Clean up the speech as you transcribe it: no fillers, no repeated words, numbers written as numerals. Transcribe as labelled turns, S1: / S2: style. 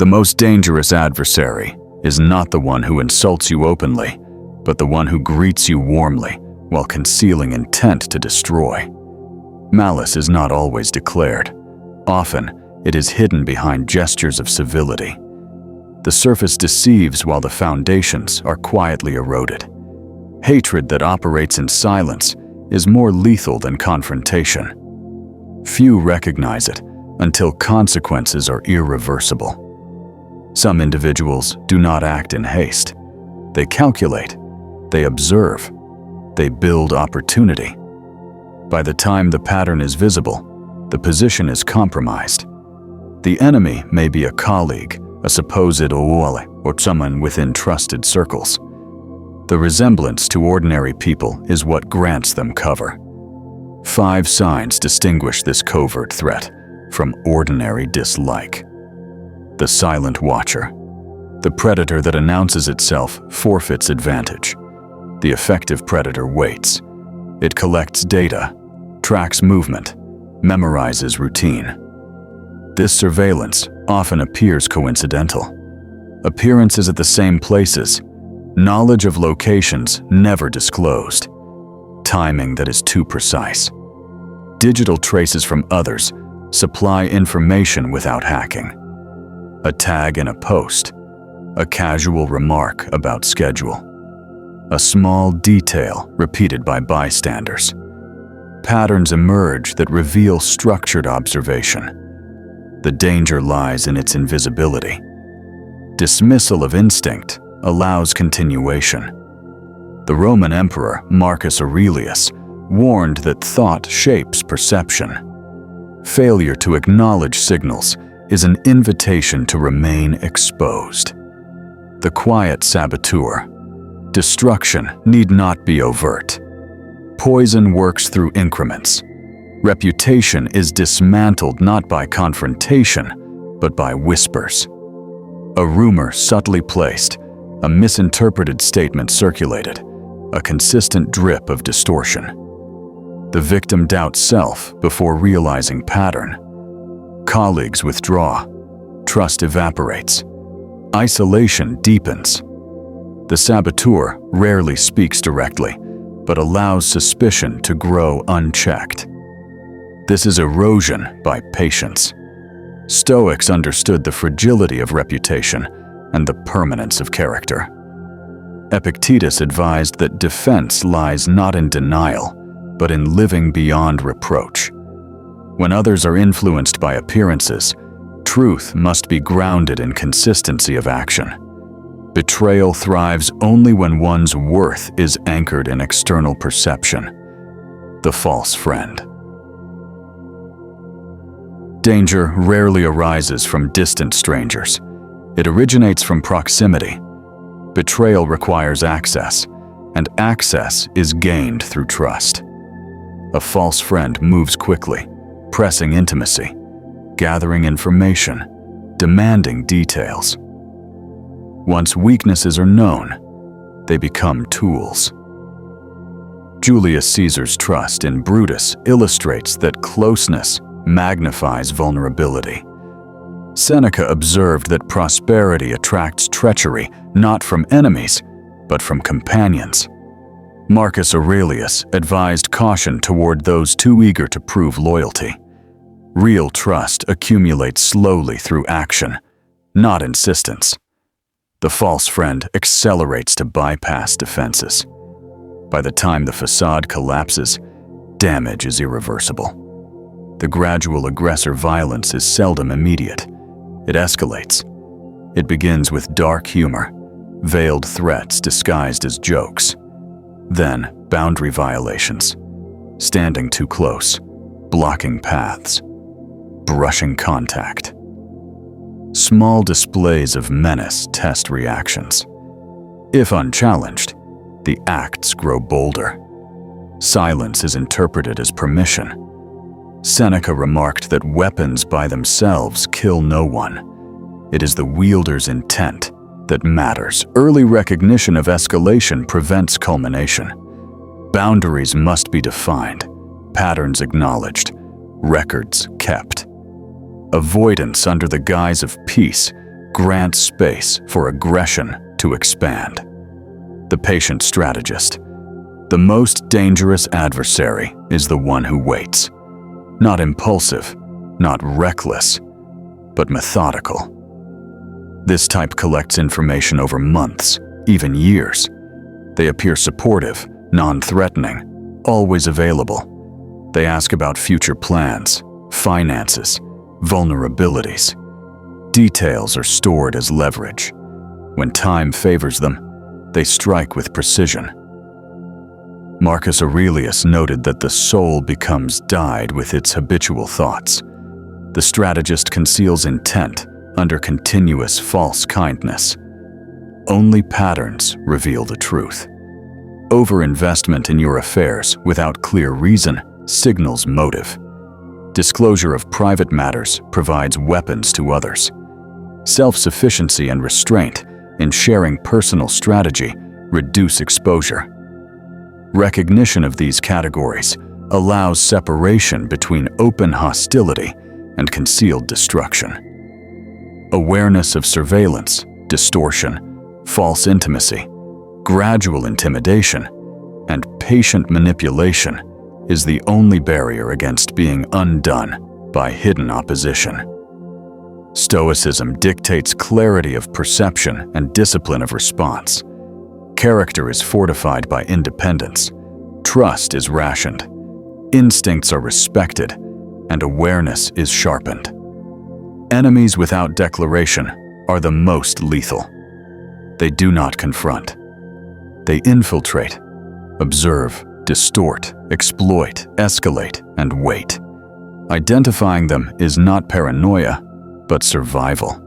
S1: The most dangerous adversary is not the one who insults you openly, but the one who greets you warmly while concealing intent to destroy. Malice is not always declared. Often, it is hidden behind gestures of civility. The surface deceives while the foundations are quietly eroded. Hatred that operates in silence is more lethal than confrontation. Few recognize it until consequences are irreversible. Some individuals do not act in haste. They calculate, they observe, they build opportunity. By the time the pattern is visible, the position is compromised. The enemy may be a colleague, a supposed oole, or someone within trusted circles. The resemblance to ordinary people is what grants them cover. 5 signs distinguish this covert threat from ordinary dislike. The silent watcher. The predator that announces itself forfeits advantage. The effective predator waits. It collects data, tracks movement, memorizes routine. This surveillance often appears coincidental. Appearances at the same places, knowledge of locations never disclosed, timing that is too precise. Digital traces from others supply information without hacking. A tag in a post, a casual remark about schedule, a small detail repeated by bystanders. Patterns emerge that reveal structured observation. The danger lies in its invisibility. Dismissal of instinct allows continuation. The Roman Emperor Marcus Aurelius warned that thought shapes perception. Failure to acknowledge signals is an invitation to remain exposed. The quiet saboteur. Destruction need not be overt. Poison works through increments. Reputation is dismantled not by confrontation, but by whispers. A rumor subtly placed, a misinterpreted statement circulated, a consistent drip of distortion. The victim doubts self before realizing pattern. Colleagues withdraw. Trust evaporates. Isolation deepens. The saboteur rarely speaks directly, but allows suspicion to grow unchecked. This is erosion by patience. Stoics understood the fragility of reputation and the permanence of character. Epictetus advised that defense lies not in denial, but in living beyond reproach. When others are influenced by appearances, truth must be grounded in consistency of action. Betrayal thrives only when one's worth is anchored in external perception. The false friend. Danger rarely arises from distant strangers. It originates from proximity. Betrayal requires access, and access is gained through trust. A false friend moves quickly, pressing intimacy, gathering information, demanding details. Once weaknesses are known, they become tools. Julius Caesar's trust in Brutus illustrates that closeness magnifies vulnerability. Seneca observed that prosperity attracts treachery not from enemies, but from companions. Marcus Aurelius advised caution toward those too eager to prove loyalty. Real trust accumulates slowly through action, not insistence. The false friend accelerates to bypass defenses. By the time the facade collapses, damage is irreversible. The gradual aggressor violence is seldom immediate. It escalates. It begins with dark humor, veiled threats disguised as jokes. Then, boundary violations. Standing too close, blocking paths, brushing contact. Small displays of menace test reactions. If unchallenged, the acts grow bolder. Silence is interpreted as permission. Seneca remarked that weapons by themselves kill no one. It is the wielder's intent that matters. Early recognition of escalation prevents culmination. Boundaries must be defined, patterns acknowledged, records kept. Avoidance under the guise of peace grant space for aggression to expand. The patient strategist. The most dangerous adversary is the one who waits. Not impulsive, not reckless, but methodical. This type collects information over months, even years. They appear supportive, non-threatening, always available. They ask about future plans, finances, vulnerabilities. Details are stored as leverage. When time favors them, they strike with precision. Marcus Aurelius noted that the soul becomes dyed with its habitual thoughts. The strategist conceals intent under continuous false kindness. Only patterns reveal the truth. Overinvestment in your affairs without clear reason signals motive. Disclosure of private matters provides weapons to others. Self-sufficiency and restraint in sharing personal strategy reduce exposure. Recognition of these categories allows separation between open hostility and concealed destruction. Awareness of surveillance, distortion, false intimacy, gradual intimidation, and patient manipulation is the only barrier against being undone by hidden opposition. Stoicism dictates clarity of perception and discipline of response. Character is fortified by independence. Trust is rationed. Instincts are respected, and awareness is sharpened. Enemies without declaration are the most lethal. They do not confront. They infiltrate, observe, distort, exploit, escalate, and wait. Identifying them is not paranoia, but survival.